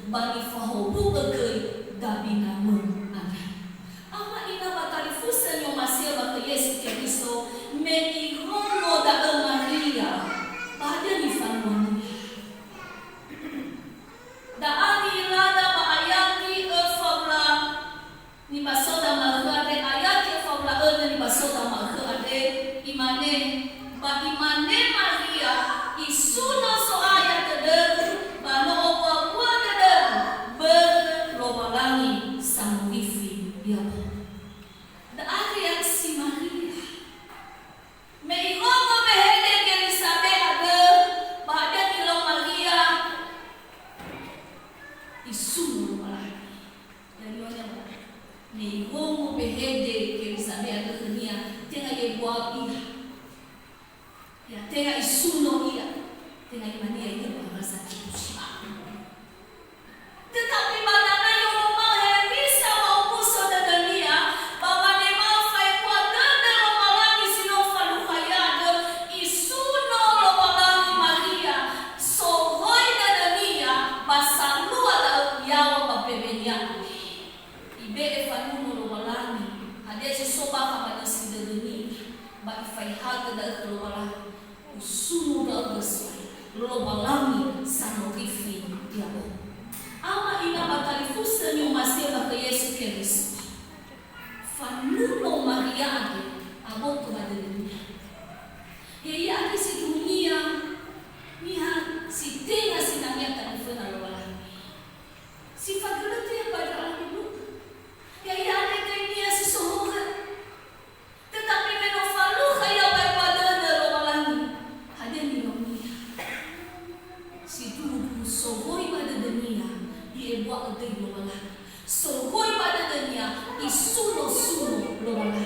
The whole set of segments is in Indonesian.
Bani fahobu begai dabina meng ana. Ama ina jawab iya. Ya, tengah isuno iya. Tengah imania ini bahasa Indonesia. Tetapi badana yang mau bisa mau musuh dan dia bahwa dia mau fai kuada dan malangi sino falu kaya isuno lo malangi Maria so hoi dan dia basalu ada yawa babebenya ibe falu lo malangi ada sesoba kepada si dan dia bagi fai hal dan lo malangi isuno dan besar lo malangi sanogifi dia ama ina batalifusa ni umasia baka Yesu Kristo fanuno Maria ake aboto badelunya yeye ake si dunia niha si tenga sinamia tanifuna lawala si fagulate ya pada alamu yeye ake kania si sohoga tetapi menofaluha ya baibadana lawalani hadeni lomia si dulu sohoi badadania buat ada lomala, sohoi pada dunia, isuno lomala.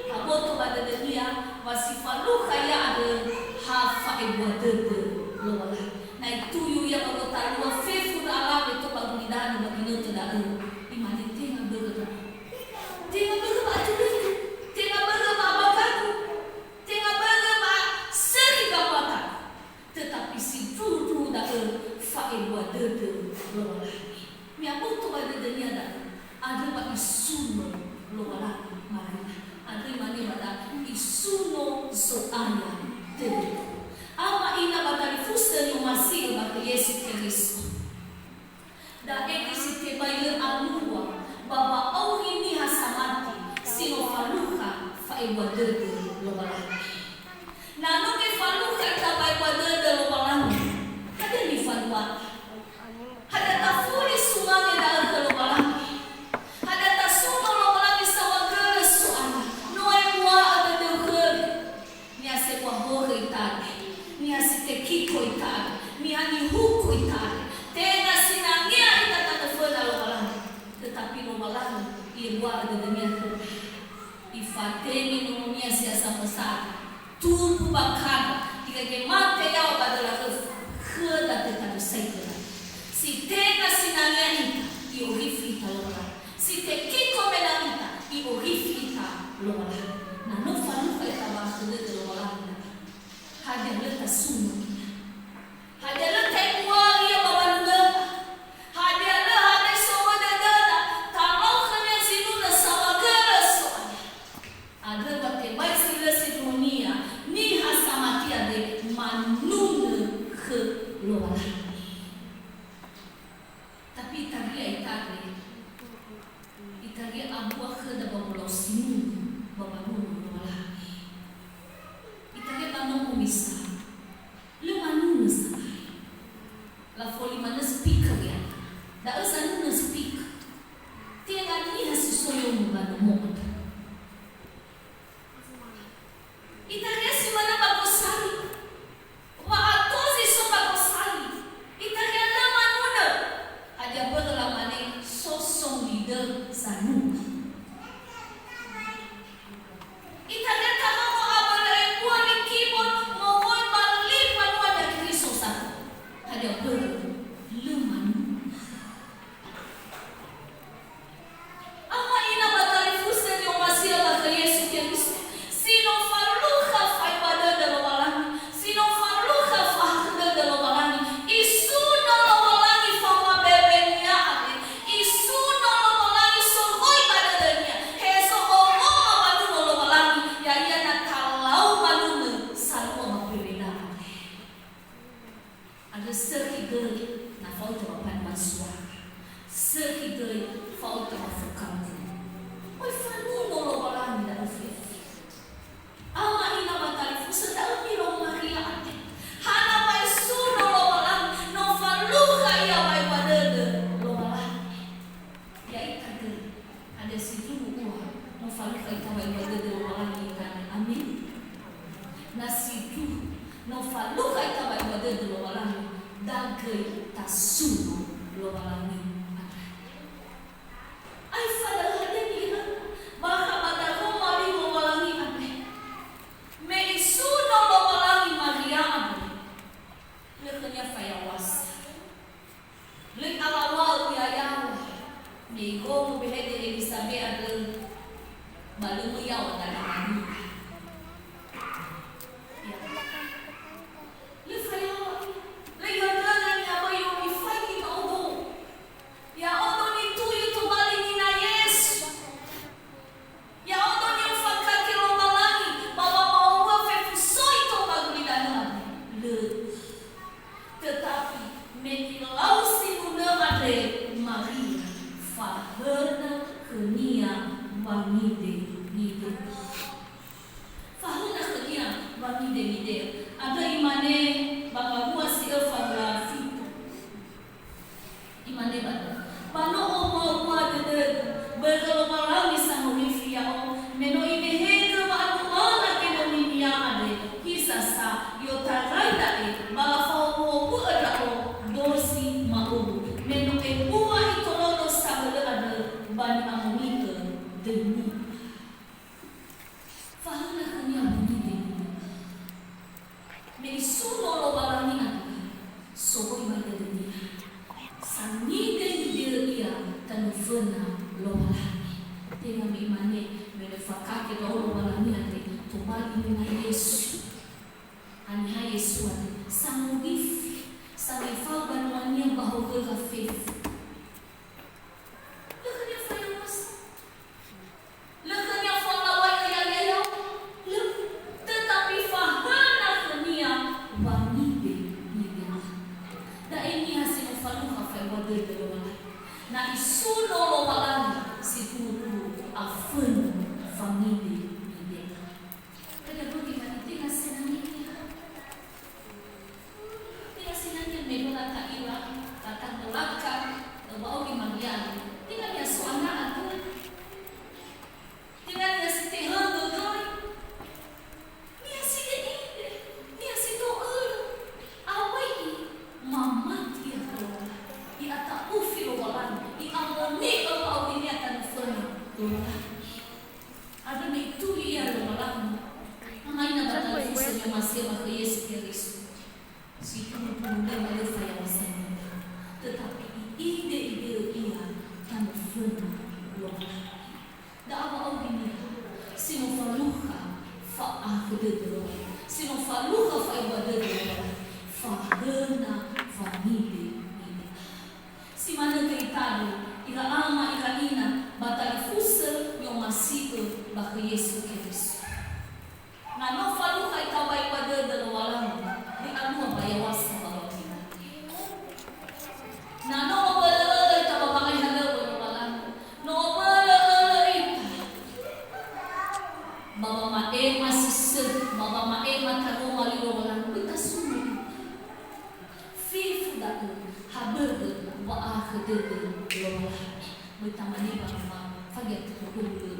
Aboto pada dunia masih falu kaya ada hafa buat ada lomala. Nah itu yang aku tahu fefu alam itu pagunidan bagino tidak ada. Imani tengah bergerak batu itu, tengah bergerak abakaku, tengah bergerak segi kapata. Tetapi si dulu dah fa buat ada lomala. Miabuto pada dunia ada pak isuno lo wala Maria ada mani pada isuno soalnya tadi ama ina pada difusta ni masih bagi Yesus Kristus da ekisi tebaile alua baba au ini hasamati sino faluka fa ibadatu lo wala nano ke faluka tabai ibadatu lo wala ada ni falwa ada tafuri sumangnya dalam keluaran ada tasuma lomalangi sawagala soalnya noe mua ada deukel nia sebuah hore itade nia sitekiko itade nia nihuku itade tena sinangia ita tatafuna lomalangi tetapi lomalangi ia buat ada dunia ke ifateni nomia siasa besar tubuh bakar jika kemate yaw adalah kedat tetap saja si tena sinangnya ita i orifita lora si te kiko menangita i orifita lora na no faluka ita bahasa de lora hada leta suma hada leta imuari ya babanda hada soa de dada kalau kanya sinuna sawagara soalnya ada bate bai sila si dunia ni hasamatia de manun ke lora tapi Italia abuah ke da babulau sinu babanu wala Italia tanong umisa lumanu sa la foli mana speaker ya da usanu na speak tiang ni hasusoyo mubano mo Italia si mana bagosari maatozi so bagosari Italia lamanuna ada berlamane sosok leader sanu. Italia kama mo abala kuwa ni keyboard mo mo balik manwa na Kristo satu. Ada berleman. Ama ina batali fusa ni omasia baka Yesu Kristo. Sino faluha fai pada dalam malam. Sino faluha fahda dalam malam. Isuno malangi fama bebenya. Isuno malangi sohoi pada dunia. Heso omo madu malangi. Ya ia na kalau madu salwa mapirina. Ada sekitar na falta mapan masua. Sekitar falta mafukam. Oi fanuno lo malangi da ufif. Ama ina batali fusa da umiro Maria ate. Hana mai suno lo malangi. No faluha ia mai padede lo malangi. Ya ikade. Ada si dulu uah. No faluha ita mai padede lo malangi ikane. Amin. Na si dulu. No faluha ita mai padede lo malangi. Dagai tasuno lo malangi. Ai fada hade nira. Baka pada koma li lo malangi ate. balu muyau dari mani. Ya. Le fayo, le yada ni apa yo mi fai ki odo. Ya odo ni tu yu to bali ni na Yesu. Ya odo ni ufaka ki lo malani, baba mau wa fe fusoi to baguli dalam. Le. Tetapi menilau si guna ade Maria faherna kenia wanide nide. Faherna kenia wanide nide. Ada imane bapa gua si fagla fitu. Imane bada. Pano omo gua de berkalo malam bisa mengifia o meno ibehega ba atu ala ke dominia ade. Kisasa yo taranda e bala fao bu ada o dosi mau. Meno e bua itolono sabele ada bani amomite demi. Faherna kenia wanide nide. Meni suno lo balani ati sohoi bada demi. Sanide dia ia tanufena lo balani. Tenga mi mane mene fakake lo balani ati tubali na Yesu. Ani ha Yesu ati samugifi sanifal banwania bahoga faith. Lekanya fayos. Lekanya falawai ya. Tetapi fahana kenia wanide nide. Da ini hasil faluha fa wade de lo balani. Na isuno lo balani situru afun famili nide. Kada budi maniti hasenani. Tinggal sinanya medola kaiwa tatang belakang bau di magian. Tinggal dia suana aku. Tinggal dia setehang gogoy. Dia side ide. Dia sido awai mama dia kalau di atas ufi lo balan di amoni lo au ini akan fana. Ada itu dia lo balan. Mengaina batal fuso masih mak Yesus Kristus. Situ mengundang oleh saya bersama. Tetapi ide-ide ia kan fana lo balan. Da au ini sino faluha fa akhdedo. Sino faluha fa ibadedo. Faherna famide ide. Si mana keitado ila ama ila ina batal fusa yo masih bak Yesus Kristus. Na no faluha itabai ibadedo walang di anu bayawasa bawa kita. Na no bala itababai halo walang. No bala ita. Baba mae masih baba mae mataro maliro walang kita sunu. Fifu datu haberge wa akhdedo lo walang. Bertamani bapa faget kudu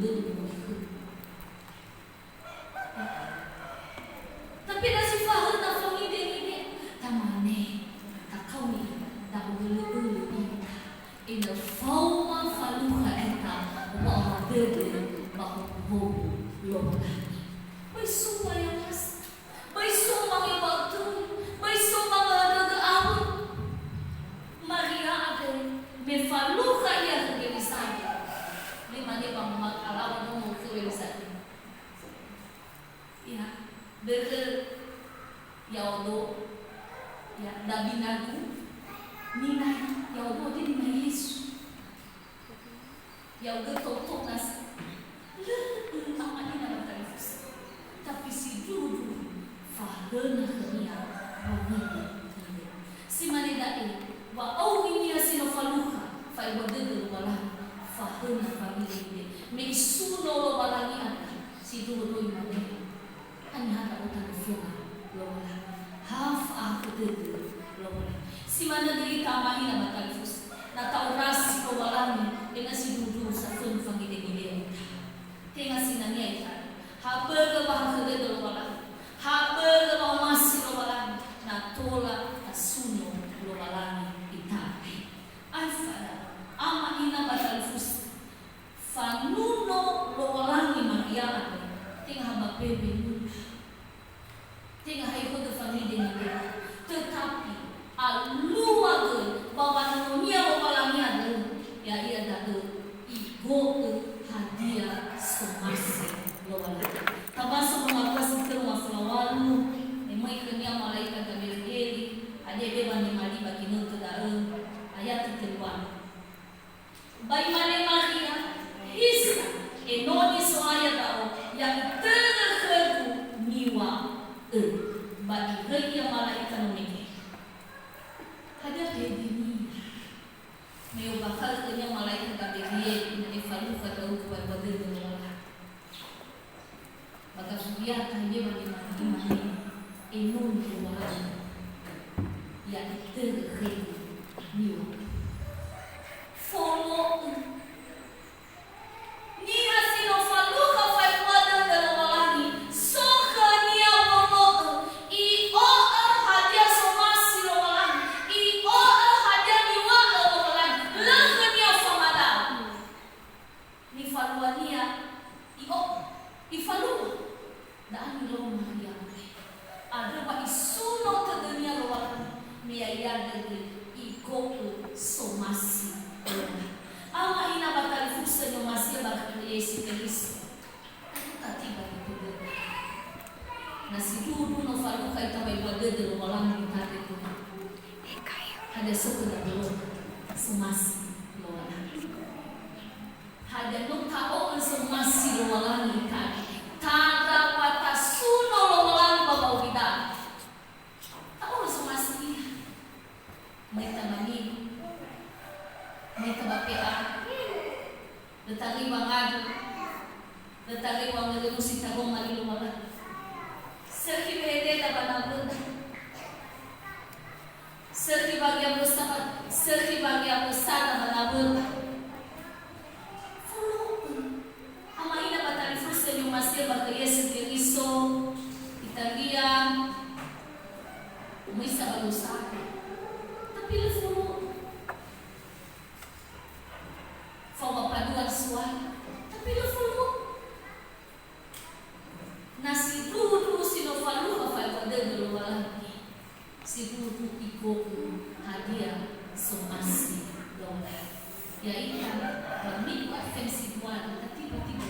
tapi nasi faherna famide ini tamane takau ni dahulu ita ina fauma faluha eta wa dede bahu lo balani bai sumba yang mas bai sumba yang waktu bai sumba ada abu Maria ade me faluha ya ke bisaya lima dia pamak alam no ke bisaya ya berke yaudo ya dabinagu ninai yaudo dia ninai Yesus yaudo totok nas le amani na tarifus tapi si dulu faherna kenia wanide si maneda wa au ini asino faluha fa ibadadu wala faherna famide me isuno lo balani ada si dulu imane ani hata utakufunga lola half akhdedo lola si mana diri tamahi na batalfus na taurasi ko walani ina si dudu sa fun fangide-gide tenga sinania ita haberga bakhdedo lola haberga masi lola na tola asuno lola ita alfada ama ina batalfus fanuno lola Maria tenga haba bebe tenga hai ko família nele tetapi aluaga bawa nonia bawalangi ada ya ia dado igo hadiah semasa ia malaika nomike. Hada hedini. Meu bakal kanya malaika kabege ina ifalu kadau kuat badal dengan. Maka dia kaya bagaimana enun keluaran yang terkait niu. Follow ni hasino falu ka fai kuada dalam malani so kania mono I o hadia somasi lo malani I o hadia niwa lo malani la kania famada ni faluania I o I falu daan lo maria ada ba isuno ta dunia lo malani miaya de iko somasi ama ina bakal fursa nyo masih bakal Yesus Kristus tatiba itu na sidudu no falu kay tabay wadede lo walang bitade ko ada suku na belum sumasi lo walang ada no tao ang sumasi lo walang bitade tada patasuno lo walang babaw kita tao lo sumasi may tamani may kabapea detali wangadu detali wangalu sitagong malilumala serki bede tabanabun serki bagian besar serki bagian besar tabanabun ama ina batali fursa ni masih bagi Yesus Kristus italia umisa balusa tapi lu paduan suara tapi lo follow nasi dulu sino falu ka fai pada dulu lagi si dulu iko hadiah somasi dong ya ikan kami akan si buat tiba-tiba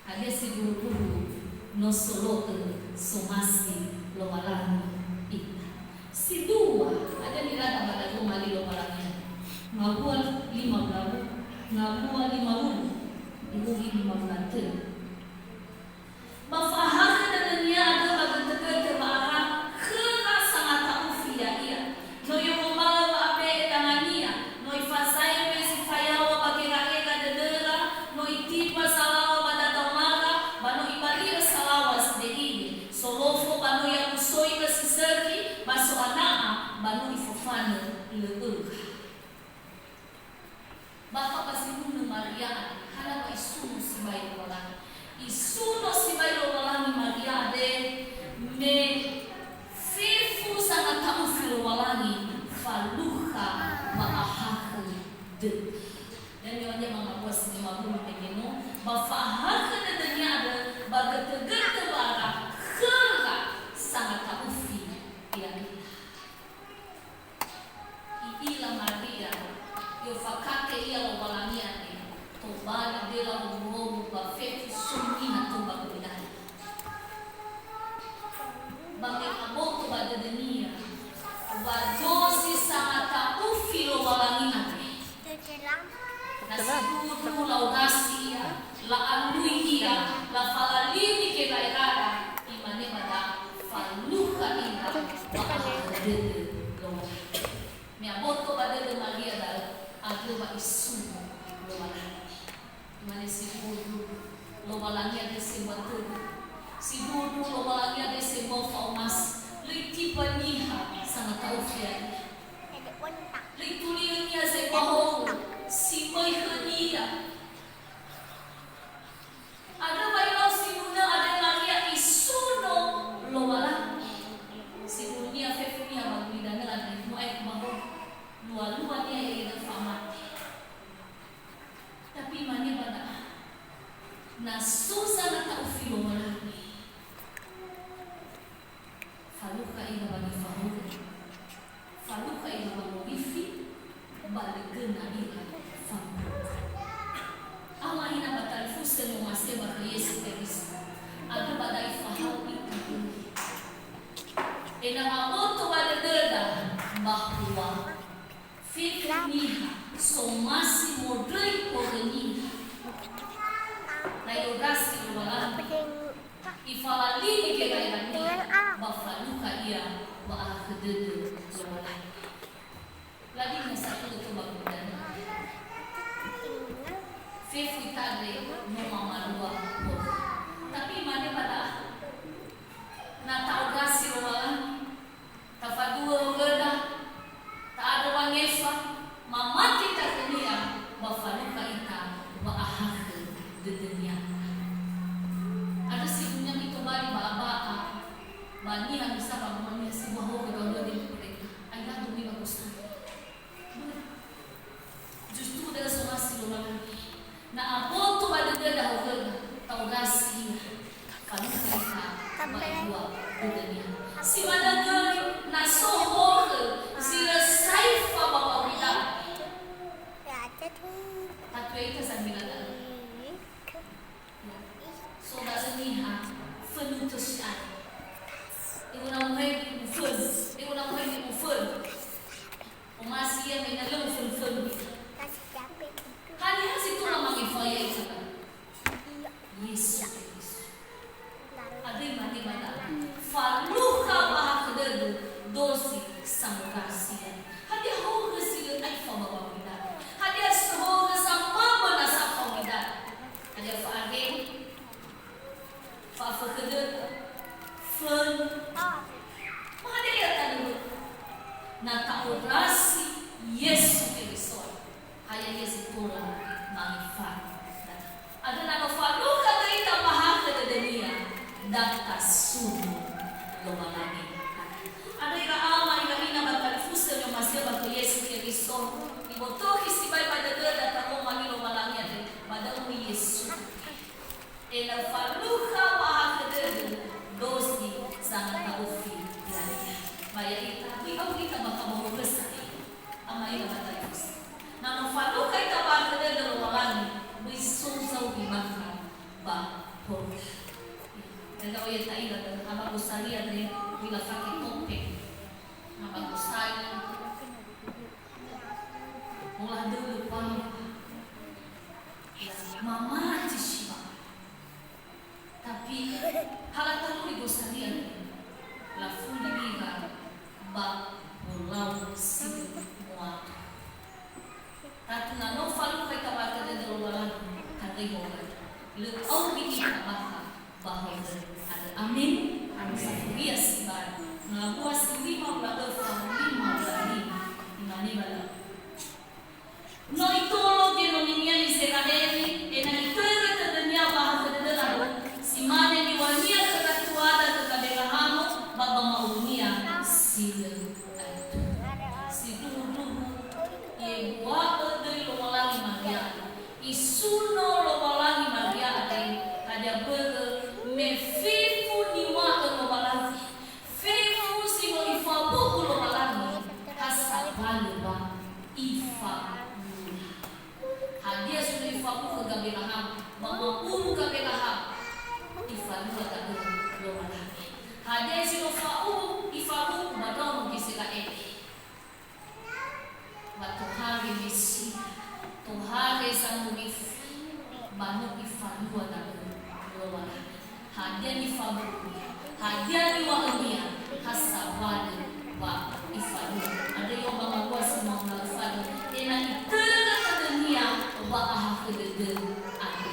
hadiah si dulu no solo somasi lo lagi si dua ada nilai pada rumah di lo lagi ngabuan 5 ngabuan 5 ibugi 5 mafahakan dadanya ada bagan tegar terbarang kena sangat taufia ia no yung umala ba ape etangania no ifasay besi fayawa bagera ega dedera no itipa salawa badatomaga bano ibali salawa sdei solofo bano yang usoi ke siserki baso anaa bano ifofana leug baka pasimuno Maria hana ba isuno si bayo wala isuno si bayo wala ni Maria de me fifu sangat tamu filo wala ni faluha maahak de dan yo nya mga buas ni mabu pegeno ba faahak de danya ada baga tegar bara khala sangat tamu fi ya ila Maria yo fakake ia lo walania ni to bali dela mo ba fetu sumi na to ba kudai bagi aboto ba dedenia ba dosi sangat ufi lo walania ni nasi dulu la ugasia la anui ia la falalini ke gairada imane bada faluka ina ba dede lo mi aboto ba dede Maria da agama isu lo malani mane si dudu lo malani ada si batu si dudu lo malani ada si mofamas liti paniha sangat taufia litulia nia si bahong si mai hania ada bayo si muna ada Maria isuno lo malani si dunia fefunia magwida na ada mo ay bahong luar-luar dia yang famat tapi mana pada na susah na taufilo malani faluka ina bagi faluka ina bagi wifi balik gena ina faluka ama ina batal fusen mo masih bagi Yesus Kristus ada badai faham itu ina aboto bade deda bahwa fikniha somasi modai pogeniha na yodasi wala ifalali ke gayani ba ia wa kedede lola. Lagi na satu itu bagudan. Fefu itade no mamalua. Tapi mana pada na taugasi lola. Tafadua geda. Tak ada wangefa. Mamati takenia bafaluka ita wa kededenya. Ada si punya itu bari baba. Bani yang bisa bangunnya si bahu kedua di mereka. Ayah demi bagus. Justru dari semua siluman na abot tu pada dia dah tahu gasi kalau kita berdua dunia si mana dia na sohor si saifa bawa kita tapi itu sambil ada so dah seniha fenutusan ibu nama ini fun ibu nama ini fun masih yang menalung fun hanya situ nama ifaya itu kan Yesus ada mana faluka bahakeder dosi samukasian hadi hau hasil aifa bawida hadi asho sampa banasa bawida hadi faage fa fakeder fun hadi lihat dulu na taurasi Yesus Kristus haya Yesus pula manifat ada nama faluka kita bahasa dunia data sunu lomalani ada ira ama ira ina batalifusa no masya batu Yesus Kristus ibotoki sibai pada data komani lomalani ada pada umi Yesus ela faluka bahasa dosi sangat taufi ya maya kita kita bakal mau besar ama ira batalifusa na faluka ita bahasa lomalani bisungsau imakan ba por kalau ya tak ada apa gustaría de bila pakai topeng apa gustaría mulai dulu pang mama cisipa tapi hal terlalu gustaría la fuliga ba pulau situ muat tapi no falu kita baca de lolan kata boga le au kita baca bahwa ada amin dia sibar ngabuas 5 bulan imani bala no itolo de no niña ni se cadeni en el todo tenia bahwa de la simane ni wania katuada kakabelahamo baba maunia sile isuno lo walangi maria ada burger me fifu ni wa lo walangi fifu si mo ifabu lo walangi hasabalwa ifa hadia sudah ifabu ke gabelaham mama uru gabelaham ifa lo walangi hadia si lo fau ifabu madong kisila batu hari misi Tuhan sang munif banuk ifalua dan lola hadiah ifabu hadiah iwahnya hasaban wa ifalua ada yang bangga semua ifalua ena iterga dunia wa ahkedede ada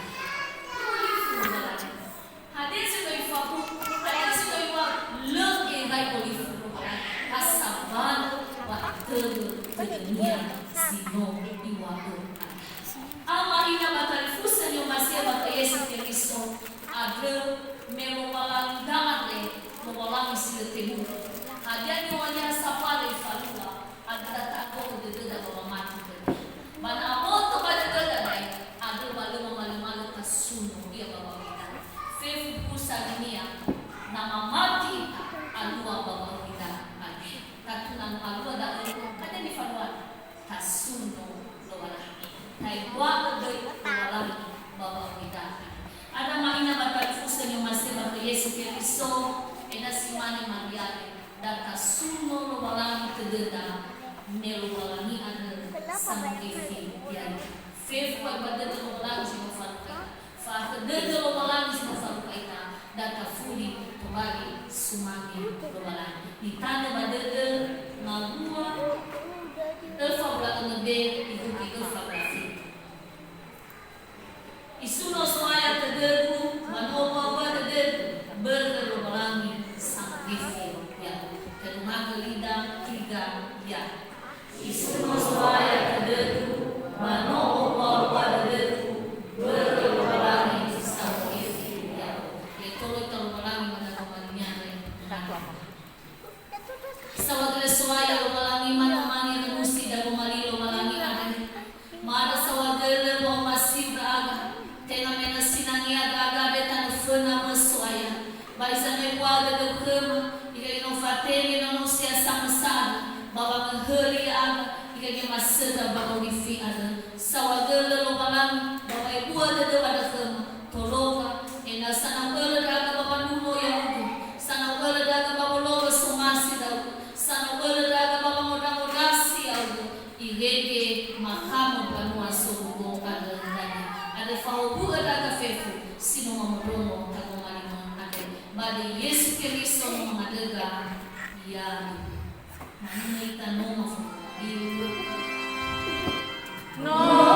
hadiah sudah ifabu hadiah sudah iwa le egai olifalua hasaban wa iterga dunia sino iwaku ama ina batalifusa ni masia bata Yesus Kristus adre memowalang damate memowalang sila tebu hadiah ni wanya sapale falua adra tako de baba mati bana amoto pada dai adre malu kasuno dia baba kita fefu kusa dunia nama mati alua baba kita tatu alua da ada di falua kasuno loala kai wa doi loala baba kita ada maina batalifusa ni masih bata Yesus Kristus ena simani Maria dan kasuno loala kededa melu walangi ada sama kefi ya fefu pada loala si faluka fa kededa loala si faluka dan kafuli tobagi sumagi robalan ditanda badede ngabua elfa belakang ngede itu elfa belakang isuno soaya tederu manoma wa tederu bergerobalangi sang gifi ya terumah gelida tiga ya isuno soaya tederu manoma wa tederu bergerobalangi sang gifi ya tolo terumbalangi managomanya sawagre soaya robalangi manomani renusi dago malilo malangi ade mada sawagre mo masih beraga tena mena sinangi aga detan fena mesoaya baisane wada de kema ika no fatene no sia samsada bawa ngeheli aga ika maseda bawa difi ada sawagele lo malang bawa ibu ada de wada kema toloka ena sana wala daga bawa nuno ya udu sana wala daga bawa logo somasi da sana wala daga bawa modasi audu igege mahamo banua sogo ada ada faubu ada fefu sino mamodomo tagomani ade bade Yesu Kristo mengadega ya manita no mafu no